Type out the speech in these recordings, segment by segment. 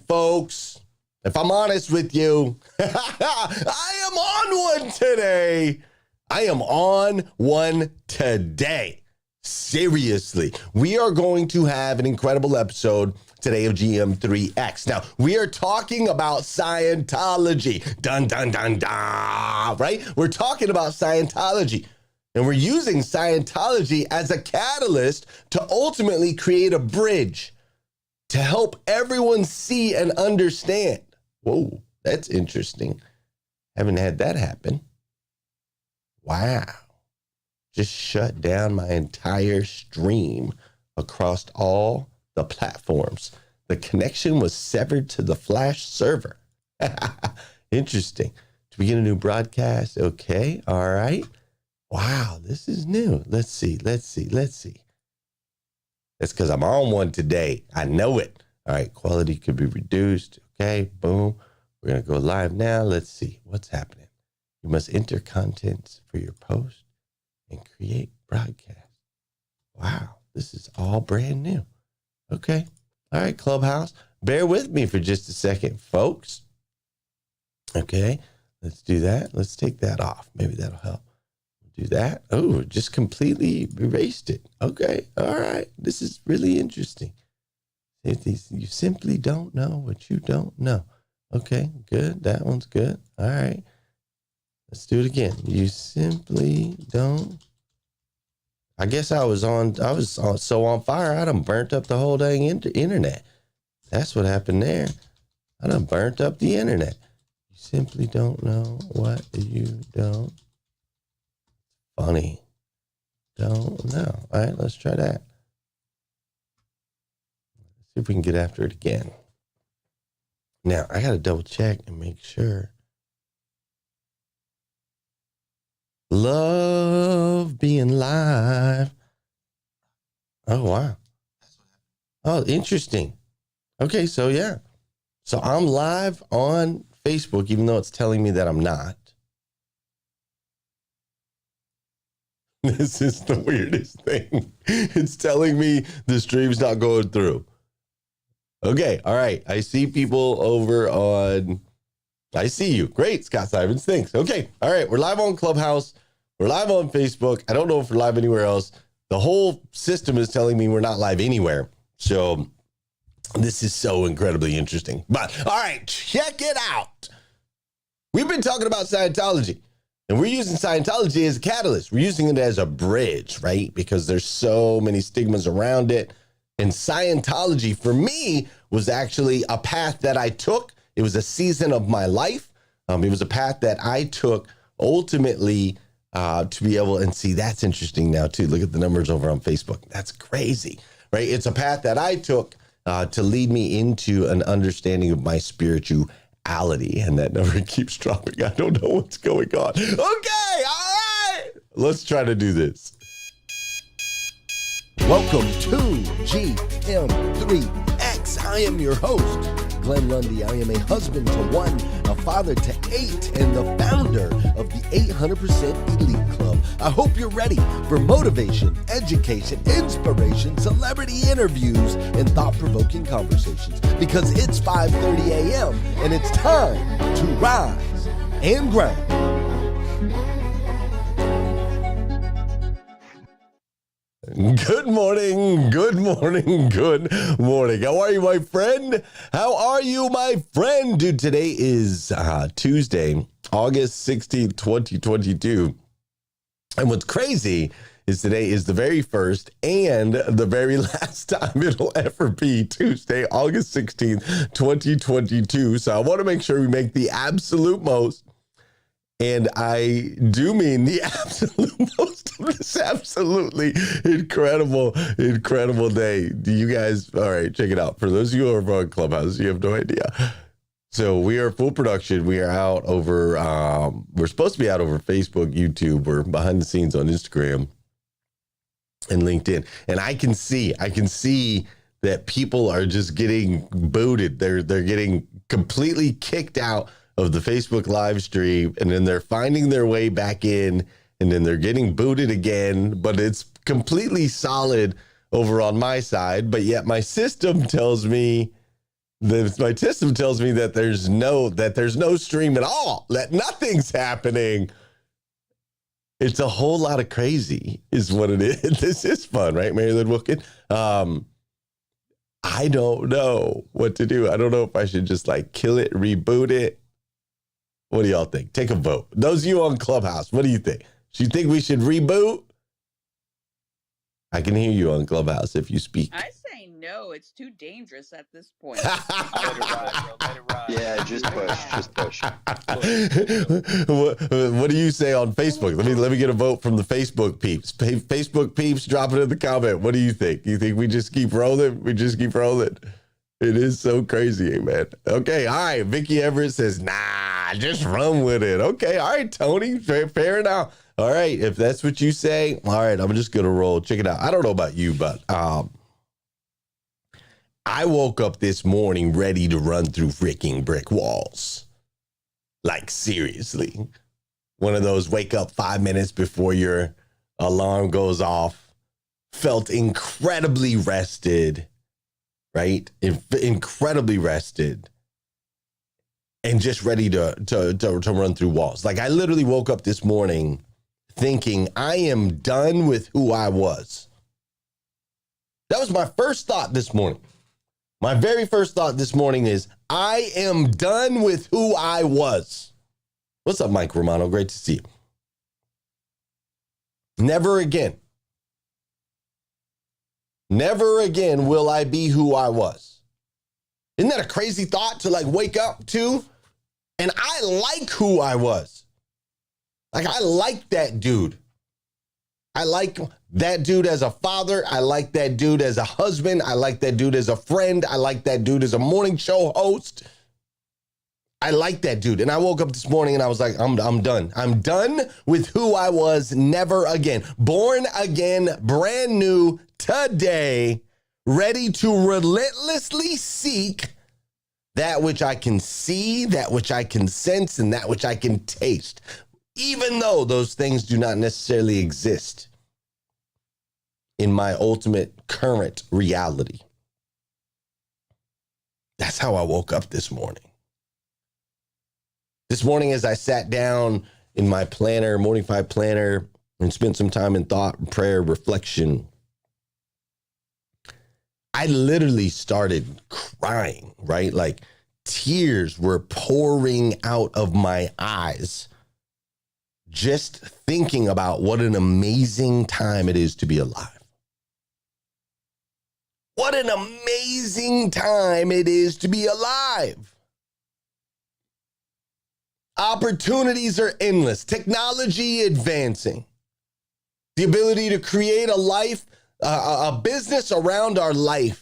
Folks, if I'm honest with you, I am on one today. Seriously, we are going to have an incredible episode today of GM3X. Now, we are talking about Scientology. Dun, dun, dun, dun, right? We're talking about Scientology. And we're using Scientology as a catalyst to ultimately create a bridge to help everyone see and understand. Whoa, that's interesting. Haven't had that happen. Wow. Just shut down my entire stream across all the platforms. The connection was severed to the Flash server. Interesting. To begin a new broadcast. Okay. All right. Wow. This is new. Let's see. That's because I'm on one today. I know it. All right. Quality could be reduced. Okay. Boom. We're going to go live now. Let's see what's happening. You must enter contents for your post and create broadcast. Wow. This is all brand new. Okay. All right, Clubhouse. Bear with me for just a second, folks. Okay. Let's do that. Let's take that off. Maybe that'll help. Do that. Oh, just completely erased it. Okay. All right. This is really interesting. You simply don't know what you don't know. Okay. Good. That one's good. All right. Let's do it again. You simply don't. I guess I was so on fire, I done burnt up the whole dang internet. That's what happened there. I done burnt up the internet. You simply don't know what you don't. Funny. Don't know. All right, let's try that. Let's see if we can get after it again. Now, I got to double check and make sure. Love being live. Oh, wow. Oh, interesting. Okay, so yeah. So I'm live on Facebook, even though it's telling me that I'm not. This is the weirdest thing. It's telling me the stream's not going through. Okay, all right. I see people over on... I see you. Great, Scott Simons. Thanks. Okay, all right. We're live on Clubhouse. We're live on Facebook. I don't know if we're live anywhere else. The whole system is telling me we're not live anywhere. So this is so incredibly interesting. But all right, check it out. We've been talking about Scientology, and we're using Scientology as a catalyst. We're using it as a bridge, right? Because there's so many stigmas around it. And Scientology, for me, was actually a path that I took. It was a season of my life. It was a path that I took ultimately to be able, and see, that's interesting now too. Look at the numbers over on Facebook. That's crazy, right? It's a path that I took to lead me into an understanding of my spirituality, and that number keeps dropping. I don't know what's going on. Okay, all right. Let's try to do this. Welcome to GM3X. I am your host, Glenn Lundy. I am a husband to one, a father to 8, and the founder of the 800% Elite Club. I hope you're ready for motivation, education, inspiration, celebrity interviews, and thought-provoking conversations, because it's 5:30 a.m. and it's time to rise and grind. Good morning. How are you, my friend? Dude, today is Tuesday, August 16th, 2022. And what's crazy is today is the very first and the very last time it'll ever be Tuesday, August 16th, 2022. So I want to make sure we make the absolute most. And I do mean the absolute most of this absolutely incredible day. Do you guys, all right, check it out. For those of you who are on Clubhouse, you have no idea. So we are full production. We are out over, we're supposed to be out over Facebook, YouTube. We're behind the scenes on Instagram and LinkedIn. And I can see that people are just getting booted. They're getting completely kicked out of the Facebook live stream, and then they're finding their way back in, and then they're getting booted again, but it's completely solid over on my side. But yet my system tells me My system tells me that there's no stream at all, that nothing's happening. It's a whole lot of crazy is what it is. This is fun, right, Mary Lynn Wilkin? I don't know what to do. I don't know if I should just like kill it, reboot it. What do y'all think? Take a vote. Those of you on Clubhouse, what do you think? Do you think we should reboot? I can hear you on Clubhouse if you speak. I say no. It's too dangerous at this point. Let it ride, bro. Let it ride. Yeah, just push. What do you say on Facebook? Let me get a vote from the Facebook peeps. Facebook peeps, drop it in the comment. What do you think? You think we just keep rolling? We just keep rolling. It is so crazy, man. Okay, all right. Vicky Everett says, nah, just run with it. Okay, all right, Tony. Fair enough. All right, if that's what you say, all right, I'm just going to roll. Check it out. I don't know about you, but I woke up this morning ready to run through freaking brick walls. Like, seriously. One of those wake up 5 minutes before your alarm goes off. Felt incredibly rested, right? Incredibly rested. And just ready to run through walls. Like, I literally woke up this morning thinking I am done with who I was. That was my first thought this morning. My very first thought this morning is I am done with who I was. What's up, Mike Romano? Great to see you. Never again will I be who I was. Isn't that a crazy thought to like wake up to? And I like who I was. Like, I like that dude. I like that dude as a father. I like that dude as a husband. I like that dude as a friend. I like that dude as a morning show host. I like that dude. And I woke up this morning and I was like, I'm done. I'm done with who I was. Never again. Born again, brand new today, ready to relentlessly seek that which I can see, that which I can sense, and that which I can taste. Even though those things do not necessarily exist in my ultimate current reality. That's how I woke up this morning. This morning, as I sat down in my planner, Morning 5 planner, and spent some time in thought, prayer, reflection, I literally started crying, right? Like tears were pouring out of my eyes. Just thinking about what an amazing time it is to be alive. What an amazing time it is to be alive. Opportunities are endless. Technology advancing. The ability to create a life, a business around our life.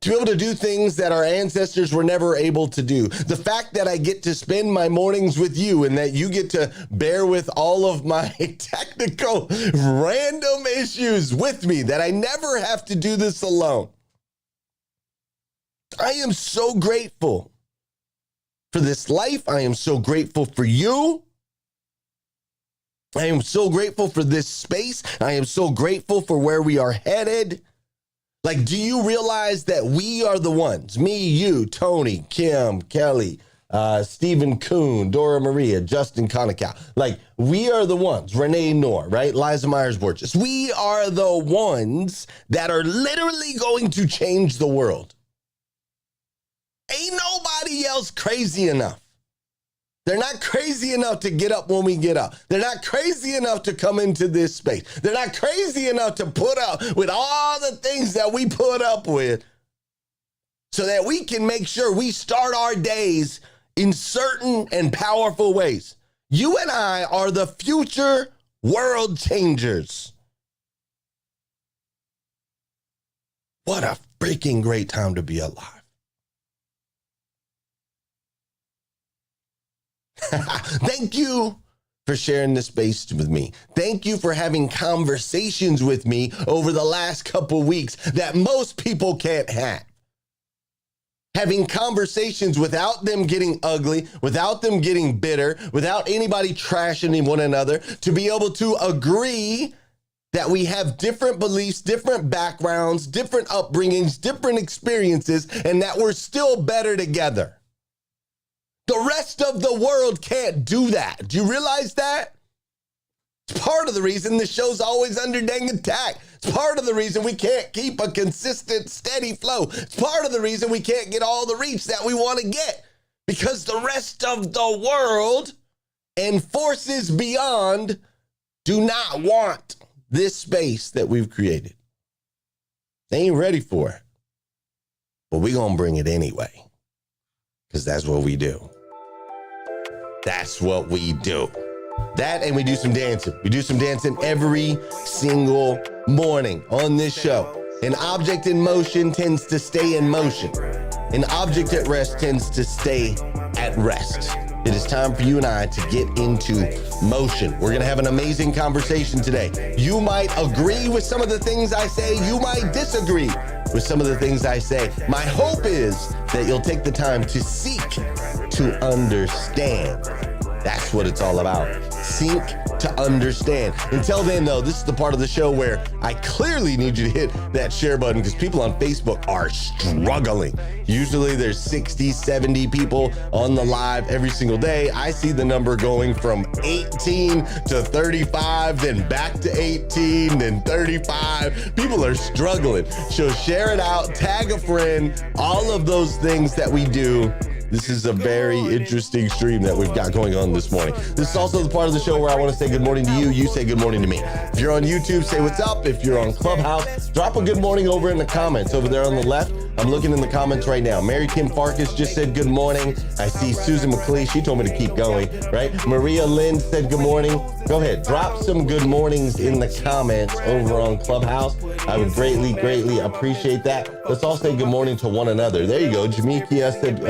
To be able to do things that our ancestors were never able to do. The fact that I get to spend my mornings with you and that you get to bear with all of my technical random issues with me, that I never have to do this alone. I am so grateful for this life. I am so grateful for you. I am so grateful for this space. I am so grateful for where we are headed. Like, do you realize that we are the ones, me, you, Tony, Kim, Kelly, Stephen Kuhn, Dora Maria, Justin Conacow, like, we are the ones, Renee Noor, right? Liza Myers-Borges. We are the ones that are literally going to change the world. Ain't nobody else crazy enough. They're not crazy enough to get up when we get up. They're not crazy enough to come into this space. They're not crazy enough to put up with all the things that we put up with so that we can make sure we start our days in certain and powerful ways. You and I are the future world changers. What a freaking great time to be alive. Thank you for sharing this space with me. Thank you for having conversations with me over the last couple weeks that most people can't have. Having conversations without them getting ugly, without them getting bitter, without anybody trashing one another, to be able to agree that we have different beliefs, different backgrounds, different upbringings, different experiences, and that we're still better together. The rest of the world can't do that. Do you realize that? It's part of the reason the show's always under dang attack. It's part of the reason we can't keep a consistent, steady flow. It's part of the reason we can't get all the reach that we want to get. Because the rest of the world and forces beyond do not want this space that we've created. They ain't ready for it. But we're going to bring it anyway. Because that's what we do. That's what we do. That, and we do some dancing. We do some dancing every single morning on this show. An object in motion tends to stay in motion. An object at rest tends to stay at rest. It is time for you and I to get into motion. We're going to have an amazing conversation today. You might agree with some of the things I say. You might disagree with some of the things I say. My hope is that you'll take the time to seek to understand. That's what it's all about. Seek to understand. Until then, though, this is the part of the show where I clearly need you to hit that share button because people on Facebook are struggling. Usually there's 60, 70 people on the live every single day. I see the number going from 18 to 35, then back to 18, then 35. People are struggling. So share it out, tag a friend, all of those things that we do. This is a very interesting stream that we've got going on this morning. This is also the part of the show where I want to say good morning to you. You say good morning to me. If you're on YouTube, say what's up. If you're on Clubhouse, drop a good morning over in the comments over there on the left. I'm looking in the comments right now. Mary Kim Farkas just said good morning. I see Susan McLean. She told me to keep going, right? Maria Lynn said good morning. Go ahead. Drop some good mornings in the comments over on Clubhouse. I would greatly, greatly appreciate that. Let's all say good morning to one another. There you go. Jamekia said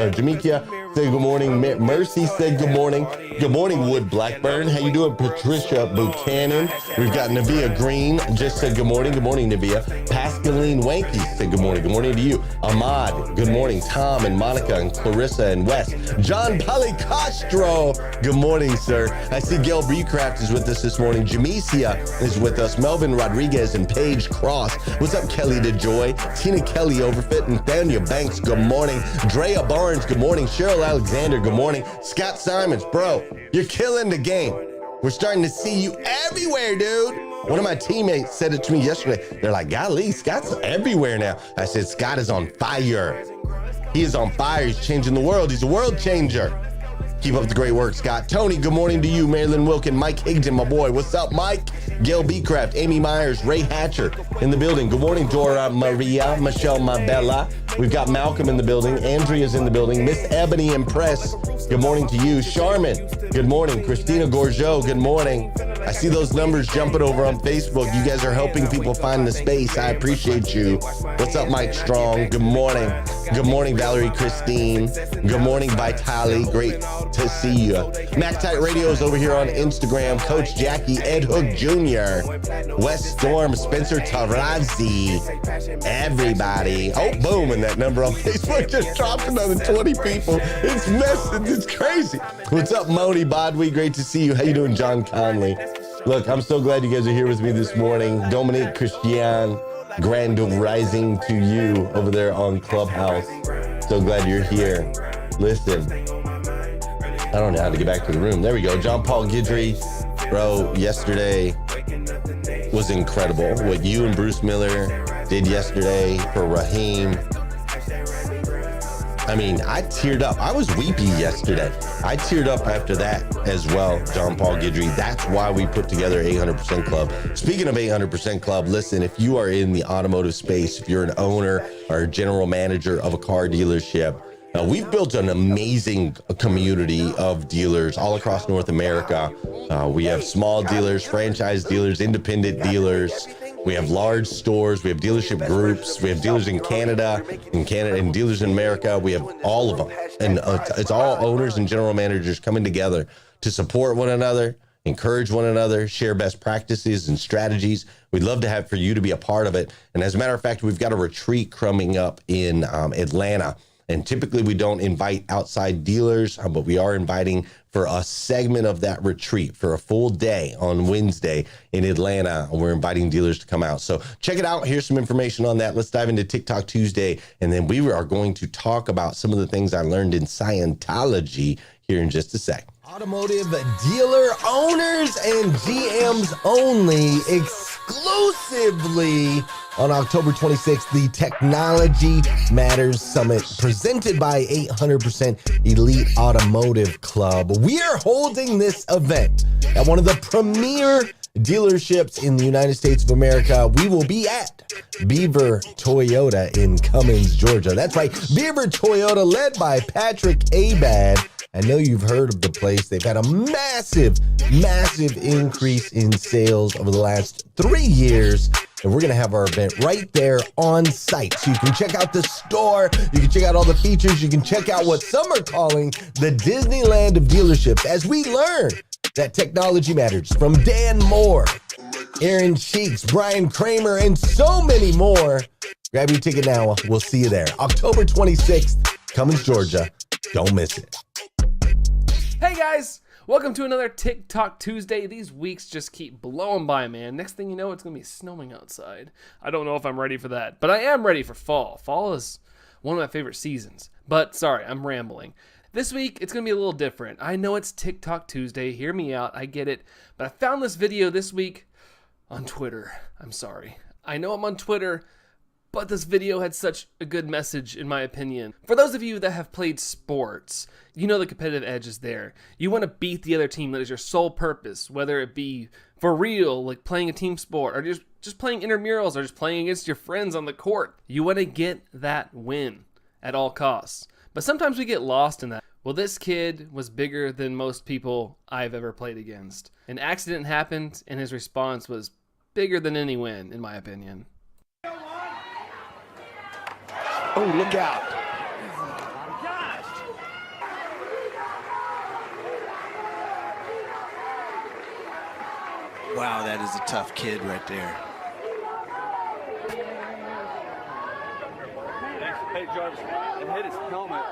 good morning. Mercy said good morning. Good morning, Wood Blackburn. How you doing? Patricia Buchanan. We've got Navia Green just said good morning. Good morning, Navia. Pascaline Wanky said good morning. Good morning to you. Ahmad, good morning. Tom and Monica and Clarissa and Wes. John Policastro, good morning, sir. I see Gail Becraft is with us this morning. Jamesia is with us. Melvin Rodriguez and Paige Cross. What's up, Kelly DeJoy? Tina Kelly Overfit. Nathaniel Banks, good morning. Drea Barnes, good morning. Cheryl Alexander, good morning. Scott Simons, bro, you're killing the game. We're starting to see you everywhere, dude. One of my teammates said it to me yesterday. They're like, golly, Scott's everywhere now. I said, Scott is on fire. He is on fire. He's changing the world. He's a world changer. Keep up the great work, Scott. Tony, good morning to you. Marilyn Wilkin, Mike Higdon, my boy. What's up, Mike? Gail Becraft, Amy Myers, Ray Hatcher in the building. Good morning, Dora Maria, Michelle Mabella. We've got Malcolm in the building. Andrea's in the building. Miss Ebony Impress, good morning to you. Charmin, good morning. Christina Gorgeau, good morning. I see those numbers jumping over on Facebook. You guys are helping people find the space. I appreciate you. What's up, Mike Strong? Good morning. Good morning, Valerie Christine. Good morning, Vitali. Great to see you. MacTight Radio is over here on Instagram. Coach Jackie, Ed Hook Jr., Wes Storm, Spencer Tarazzi, everybody. Oh, boom, and that number on Facebook just dropped another 20 people. It's messing. It's crazy. What's up, Moni Bodwi? Great to see you. How you doing, John Conley? Look, I'm so glad you guys are here with me this morning. Dominique Christian, grand rising to you over there on Clubhouse. So glad you're here. Listen, I don't know how to get back to the room. There we go. John Paul Guidry, bro, yesterday was incredible. What you and Bruce Miller did yesterday for Raheem. I mean, I teared up. I was weepy yesterday. I teared up after that as well, John Paul Guidry. That's why we put together 800% Club. Speaking of 800% Club, listen, if you are in the automotive space, if you're an owner or a general manager of a car dealership, we've built an amazing community of dealers all across North America. We have small dealers, franchise dealers, independent dealers. We have large stores. We have dealership groups. We have dealers in Canada, and dealers in America. We have all of them. And it's all owners and general managers coming together to support one another, encourage one another, share best practices and strategies. We'd love to have for you to be a part of it. And as a matter of fact, we've got a retreat coming up in Atlanta. And typically we don't invite outside dealers, but we are inviting for a segment of that retreat for a full day on Wednesday in Atlanta. We're inviting dealers to come out. So check it out. Here's some information on that. Let's dive into TikTok Tuesday. And then we are going to talk about some of the things I learned in Scientology here in just a sec. Automotive dealer owners and GMs only, exclusively on October 26th, the Technology Matters Summit presented by 800% Elite Automotive Club. We are holding this event at one of the premier dealerships in the United States of America. We will be at Beaver Toyota in Cummins, Georgia. That's right, Beaver Toyota, led by Patrick Abad. I know you've heard of the place. They've had a massive increase in sales over the last 3 years. And we're going to have our event right there on site. So you can check out the store. You can check out all the features. You can check out what some are calling the Disneyland of dealerships as we learn that technology matters from Dan Moore, Aaron Cheeks, Brian Kramer, and so many more. Grab your ticket now. We'll see you there. October 26th, Cummins, Georgia. Don't miss it. Hey guys, welcome to another TikTok Tuesday. These weeks just keep blowing by, man. Next thing you know, it's going to be snowing outside. I don't know if I'm ready for that, but I am ready for fall. Fall is one of my favorite seasons. But sorry, I'm rambling. This week, it's going to be a little different. I know it's TikTok Tuesday. Hear me out. I get it. But I found this video this week on Twitter. I'm sorry. I know I'm on Twitter, but this video had such a good message, in my opinion. For those of you that have played sports, you know the competitive edge is there. You want to beat the other team. That is your sole purpose, whether it be for real, like playing a team sport, or just playing intramurals, or just playing against your friends on the court. You want to get that win at all costs. But sometimes we get lost in that. Well, this kid was bigger than most people I've ever played against. An accident happened, and his response was bigger than any win, in my opinion. Oh, look out. Wow, that is a tough kid right there. Hey, Jarvis, and hit his helmet.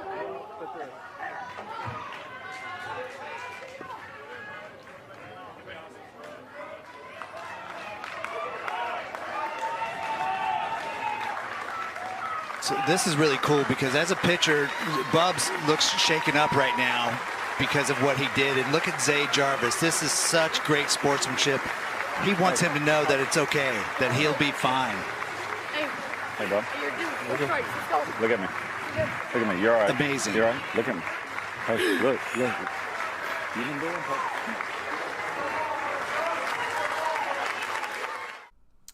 So this is really cool because as a pitcher, Bubs looks shaken up right now because of what he did. And look at Zay Jarvis. This is such great sportsmanship. He wants him to know that it's okay, that he'll be fine. Hey, bro. Look at me. Look at me. You're all right. Amazing. You're all right. Look at me. Hey, look. You been doing it?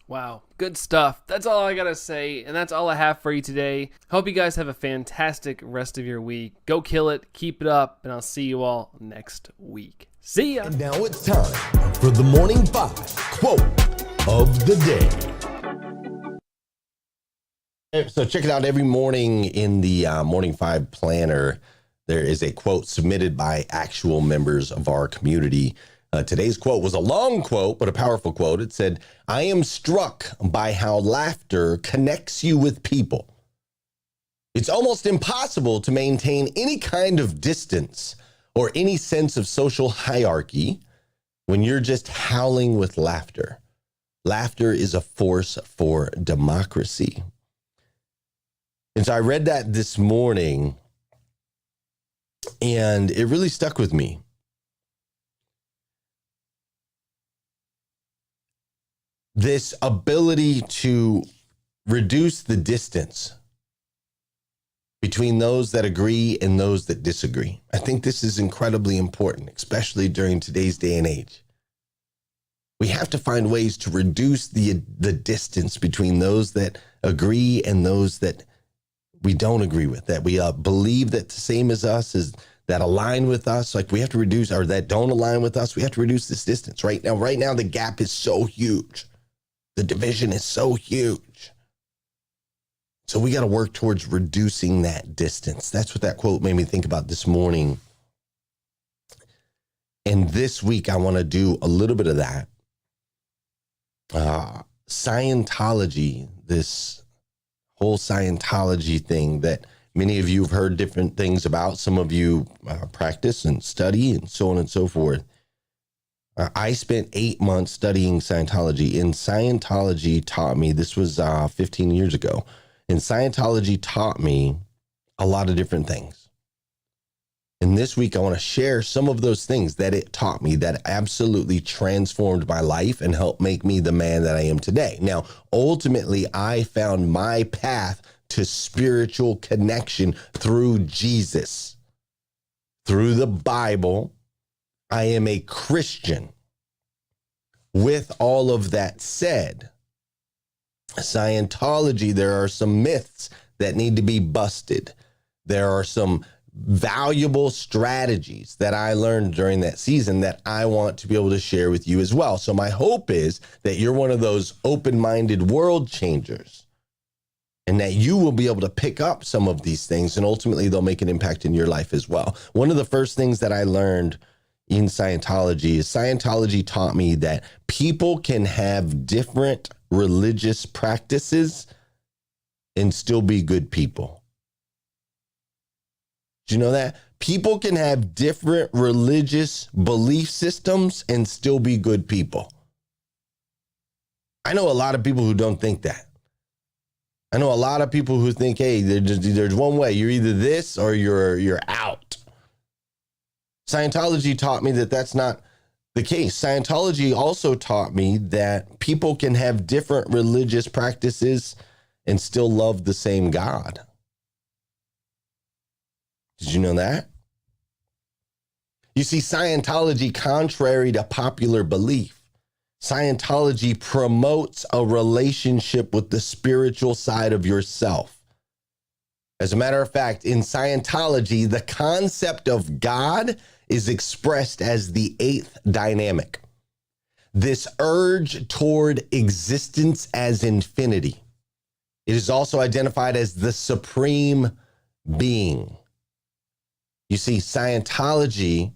Wow, good stuff. That's all I gotta say, and that's all I have for you today. Hope you guys have a fantastic rest of your week. Go kill it, keep it up, and I'll see you all next week. See ya! And now it's time for the Morning 5 Quote of the Day. So check it out every morning in the Morning 5 Planner. There is a quote submitted by actual members of our community. Today's quote was a long quote, but a powerful quote. It said, "I am struck by how laughter connects you with people. It's almost impossible to maintain any kind of distance or any sense of social hierarchy when you're just howling with laughter. Laughter is a force for democracy." And so I read that this morning, and it really stuck with me. This ability to reduce the distance between those that agree and those that disagree. I think this is incredibly important, especially during today's day and age. We have to find ways to reduce the distance between those that agree and those that we don't agree with, that we believe that the same as us, is that align with us. Like, we have to reduce, or that don't align with us. We have to reduce this distance right now, the gap is so huge. The division is so huge. So we got to work towards reducing that distance. That's what that quote made me think about this morning. And this week, I want to do a little bit of that. Scientology, this whole Scientology thing that many of you have heard different things about. Some of you practice and study and so on and so forth. I spent 8 months studying Scientology, and Scientology taught me, this was 15 years ago, and Scientology taught me a lot of different things. And this week, I want to share some of those things that it taught me that absolutely transformed my life and helped make me the man that I am today. Now, ultimately, I found my path to spiritual connection through Jesus, through the Bible. I am a Christian. With all of that said, Scientology, there are some myths that need to be busted. There are some valuable strategies that I learned during that season that I want to be able to share with you as well. So my hope is that you're one of those open-minded world changers, and that you will be able to pick up some of these things, and ultimately they'll make an impact in your life as well. One of the first things that I learned in Scientology is Scientology taught me that people can have different religious practices and still be good people. Do you know that? People can have different religious belief systems and still be good people. I know a lot of people who don't think that. I know a lot of people who think, hey, there's one way. You're either this or you're out. Scientology taught me that that's not the case. Scientology also taught me that people can have different religious practices and still love the same God. Did you know that? You see, Scientology, contrary to popular belief, Scientology promotes a relationship with the spiritual side of yourself. As a matter of fact, in Scientology, the concept of God is expressed as the eighth dynamic. This urge toward existence as infinity. It is also identified as the supreme being. You see, Scientology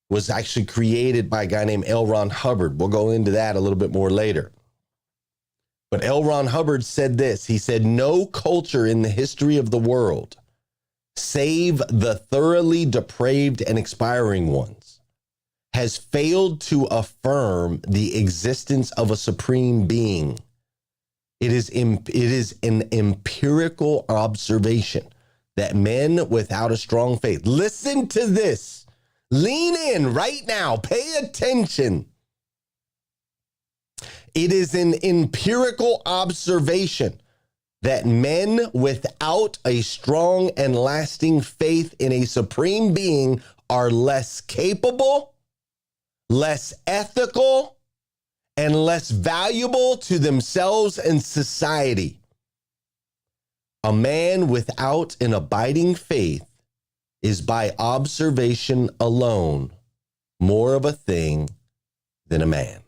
was actually created by a guy named L. Ron Hubbard. We'll go into that a little bit more later. But L. Ron Hubbard said this. He said, no culture in the history of the world, save the thoroughly depraved and expiring ones, has failed to affirm the existence of a supreme being. It is an empirical observation that men without a strong faith, listen to this, lean in right now, pay attention. It is an empirical observation that men without a strong and lasting faith in a supreme being are less capable, less ethical, and less valuable to themselves and society. A man without an abiding faith is by observation alone more of a thing than a man.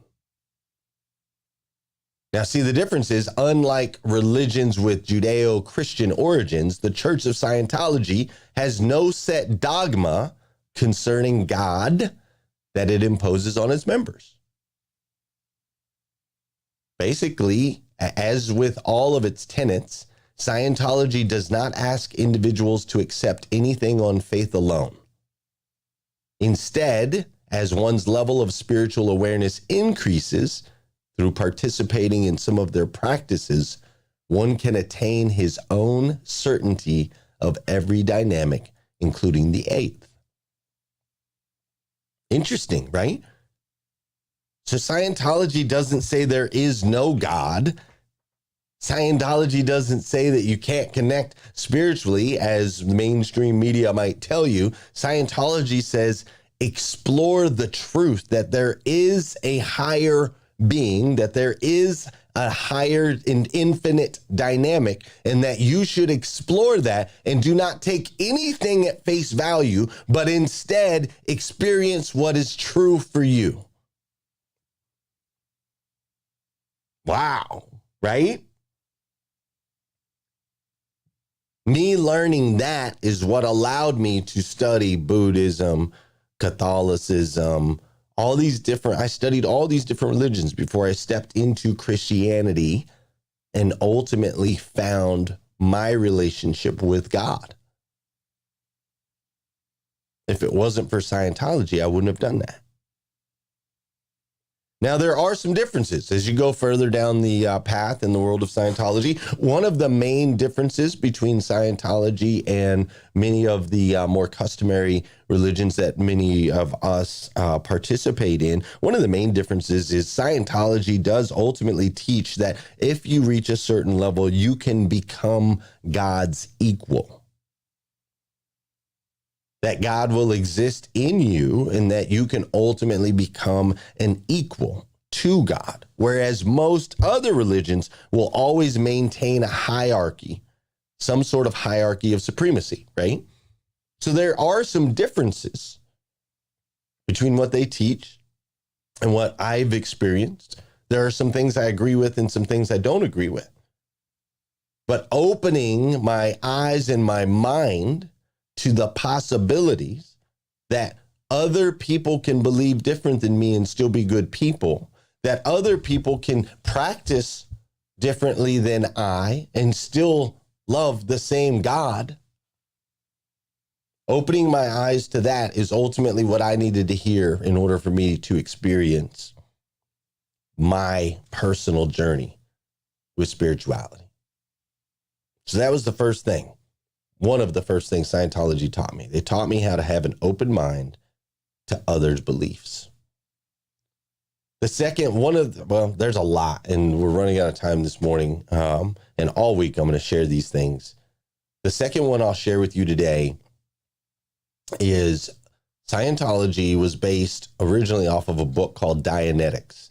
Now, see, the difference is, unlike religions with Judeo-Christian origins, the Church of Scientology has no set dogma concerning God that it imposes on its members. Basically, as with all of its tenets, Scientology does not ask individuals to accept anything on faith alone. Instead, as one's level of spiritual awareness increases through participating in some of their practices, one can attain his own certainty of every dynamic, including the eighth. Interesting, right? So Scientology doesn't say there is no God. Scientology doesn't say that you can't connect spiritually, as mainstream media might tell you. Scientology says explore the truth that there is a higher being, that there is a higher and infinite dynamic, and that you should explore that and do not take anything at face value, but instead experience what is true for you. Wow, right? Me learning that is what allowed me to study Buddhism, Catholicism, I studied all these different religions before I stepped into Christianity and ultimately found my relationship with God. If it wasn't for Scientology, I wouldn't have done that. Now, there are some differences as you go further down the path in the world of Scientology. One of the main differences between Scientology and many of the more customary religions that many of us participate in, one of the main differences is Scientology does ultimately teach that if you reach a certain level, you can become God's equal. That God will exist in you and that you can ultimately become an equal to God. Whereas most other religions will always maintain a hierarchy, some sort of hierarchy of supremacy, right? So there are some differences between what they teach and what I've experienced. There are some things I agree with and some things I don't agree with. But opening my eyes and my mind to the possibilities that other people can believe different than me and still be good people, that other people can practice differently than I and still love the same God. Opening my eyes to that is ultimately what I needed to hear in order for me to experience my personal journey with spirituality. So that was the first thing. One of the first things Scientology taught me. They taught me how to have an open mind to others' beliefs. The second, there's a lot, and we're running out of time this morning, and all week I'm going to share these things. The second one I'll share with you today is Scientology was based originally off of a book called Dianetics.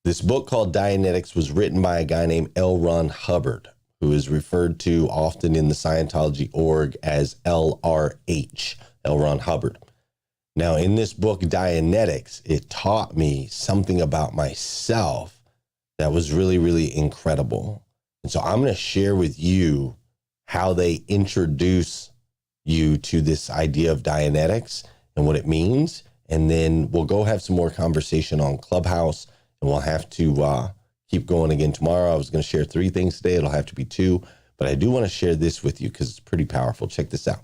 This book called Dianetics was written by a guy named L. Ron Hubbard, who is referred to often in the Scientology org as LRH, L. Ron Hubbard. Now, in this book, Dianetics, it taught me something about myself that was really, really incredible. And so I'm going to share with you how they introduce you to this idea of Dianetics and what it means. And then we'll go have some more conversation on Clubhouse, and we'll have to keep going again tomorrow. I was going to share 3 things today. It'll have to be 2, but I do want to share this with you because it's pretty powerful. Check this out.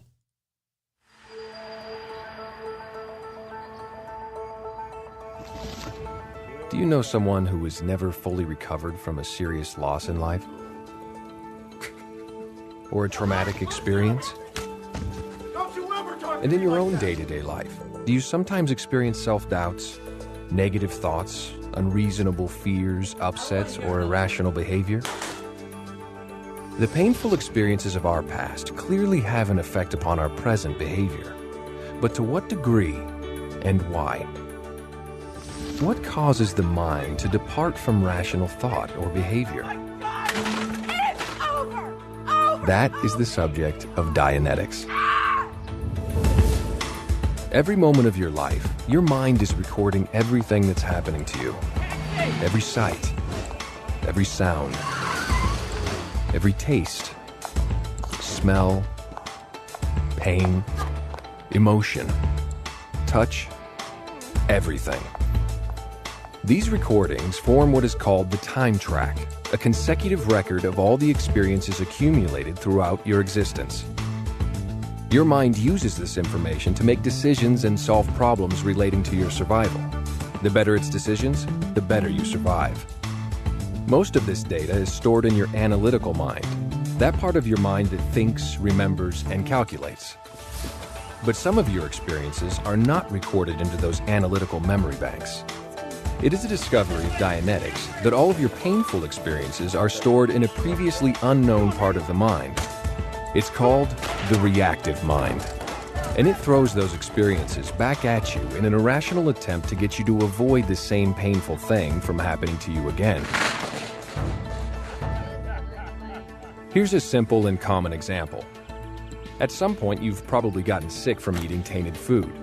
Do you know someone who has never fully recovered from a serious loss in life? Or a traumatic experience? And in your own day-to-day life, do you sometimes experience self-doubts, negative thoughts, unreasonable fears, upsets, or irrational behavior? The painful experiences of our past clearly have an effect upon our present behavior. But to what degree and why? What causes the mind to depart from rational thought or behavior? It's over! That is the subject of Dianetics. Every moment of your life, your mind is recording everything that's happening to you. Every sight, every sound, every taste, smell, pain, emotion, touch, everything. These recordings form what is called the time track, a consecutive record of all the experiences accumulated throughout your existence. Your mind uses this information to make decisions and solve problems relating to your survival. The better its decisions, the better you survive. Most of this data is stored in your analytical mind, that part of your mind that thinks, remembers, and calculates. But some of your experiences are not recorded into those analytical memory banks. It is a discovery of Dianetics that all of your painful experiences are stored in a previously unknown part of the mind. It's called the reactive mind, and it throws those experiences back at you in an irrational attempt to get you to avoid the same painful thing from happening to you again. Here's a simple and common example. At some point, you've probably gotten sick from eating tainted food.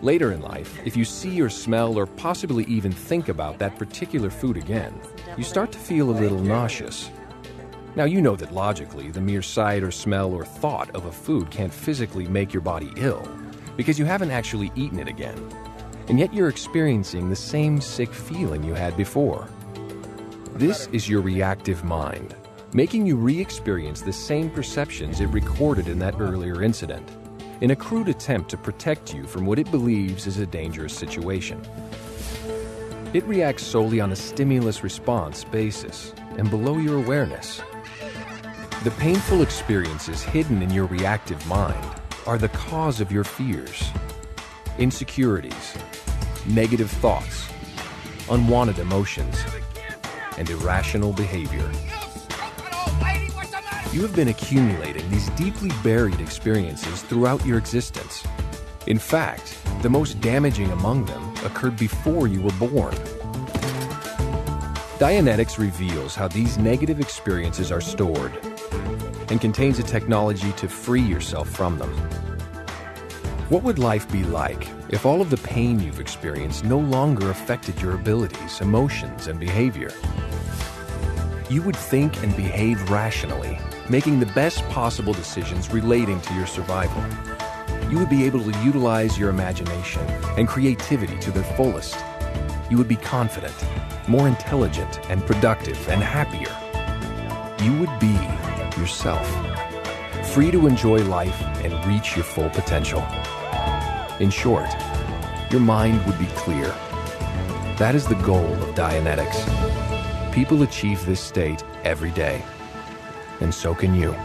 Later in life, if you see or smell or possibly even think about that particular food again, you start to feel a little nauseous. Now, you know that logically, the mere sight or smell or thought of a food can't physically make your body ill because you haven't actually eaten it again, and yet you're experiencing the same sick feeling you had before. This is your reactive mind, making you re-experience the same perceptions it recorded in that earlier incident, in a crude attempt to protect you from what it believes is a dangerous situation. It reacts solely on a stimulus-response basis and below your awareness. The painful experiences hidden in your reactive mind are the cause of your fears, insecurities, negative thoughts, unwanted emotions, and irrational behavior. You have been accumulating these deeply buried experiences throughout your existence. In fact, the most damaging among them occurred before you were born. Dianetics reveals how these negative experiences are stored and contains a technology to free yourself from them. What would life be like if all of the pain you've experienced no longer affected your abilities, emotions, and behavior? You would think and behave rationally, making the best possible decisions relating to your survival. You would be able to utilize your imagination and creativity to their fullest. You would be confident, more intelligent, and productive, and happier. You would be yourself, free to enjoy life and reach your full potential. In short, your mind would be clear. That is the goal of Dianetics. People achieve this state every day, and so can you.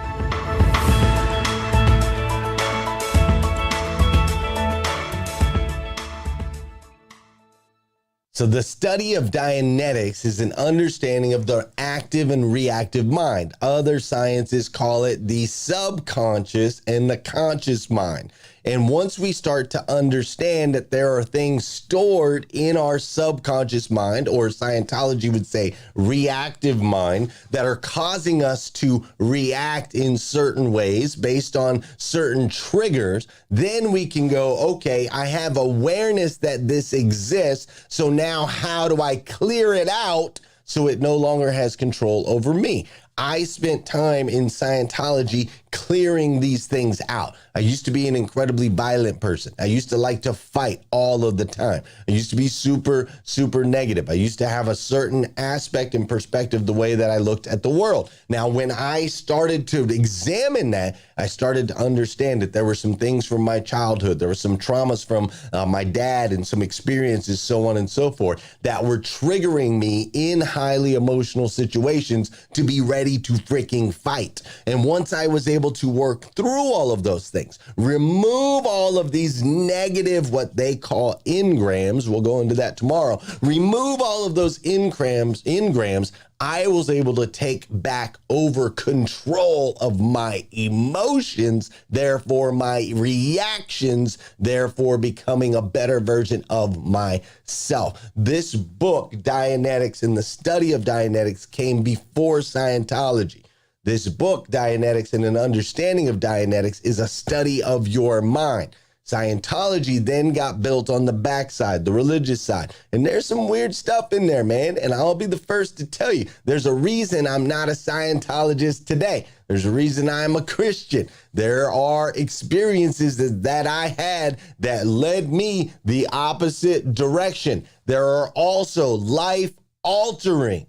So the study of Dianetics is an understanding of the active and reactive mind. Other sciences call it the subconscious and the conscious mind. And once we start to understand that there are things stored in our subconscious mind, or Scientology would say reactive mind, that are causing us to react in certain ways based on certain triggers, then we can go, okay, I have awareness that this exists. So now how do I clear it out so it no longer has control over me? I spent time in Scientology clearing these things out. I used to be an incredibly violent person. I used to like to fight all of the time. I used to be super, super negative. I used to have a certain aspect and perspective the way that I looked at the world. Now, when I started to examine that, I started to understand that there were some things from my childhood. There were some traumas from my dad and some experiences, so on and so forth, that were triggering me in highly emotional situations to be ready to freaking fight. And once I was able to work through all of those things, remove all of these negative, what they call engrams, we'll go into that tomorrow, remove all of those engrams, I was able to take back over control of my emotions, therefore my reactions, therefore becoming a better version of myself. This book, Dianetics, and the study of Dianetics came before Scientology. This book, Dianetics and an Understanding of Dianetics, is a study of your mind. Scientology then got built on the backside, the religious side. And there's some weird stuff in there, man. And I'll be the first to tell you, there's a reason I'm not a Scientologist today. There's a reason I'm a Christian. There are experiences that I had that led me the opposite direction. There are also life-altering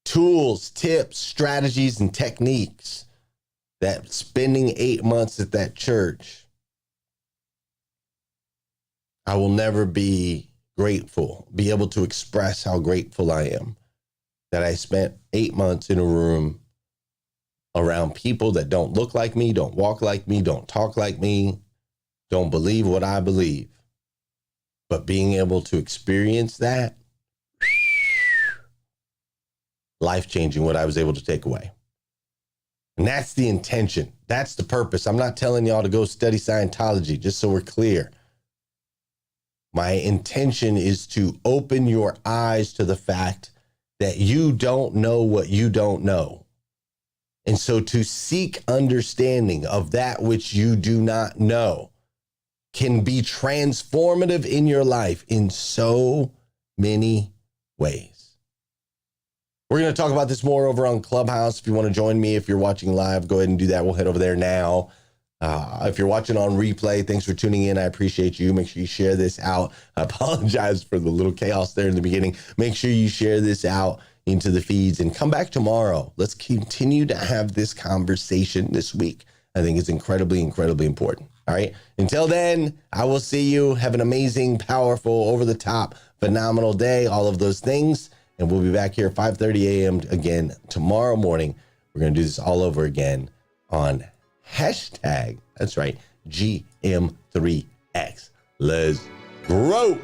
tools, tips, strategies, and techniques that spending 8 months at that church, I will never be able to express how grateful I am that I spent 8 months in a room around people that don't look like me, don't walk like me, don't talk like me, don't believe what I believe. But being able to experience that, life-changing, what I was able to take away. And that's the intention. That's the purpose. I'm not telling y'all to go study Scientology, just so we're clear. My intention is to open your eyes to the fact that you don't know what you don't know. And so to seek understanding of that which you do not know can be transformative in your life in so many ways. We're going to talk about this more over on Clubhouse. If you want to join me, if you're watching live, go ahead and do that. We'll head over there now. If you're watching on replay, thanks for tuning in. I appreciate you. Make sure you share this out. I apologize for the little chaos there in the beginning. Make sure you share this out into the feeds and come back tomorrow. Let's continue to have this conversation this week. I think it's incredibly, incredibly important. All right. Until then, I will see you. Have an amazing, powerful, over the top, phenomenal day. All of those things. And we'll be back here 5:30 a.m. again tomorrow morning. We're going to do this all over again on hashtag. That's right. GM3X. Let's grow.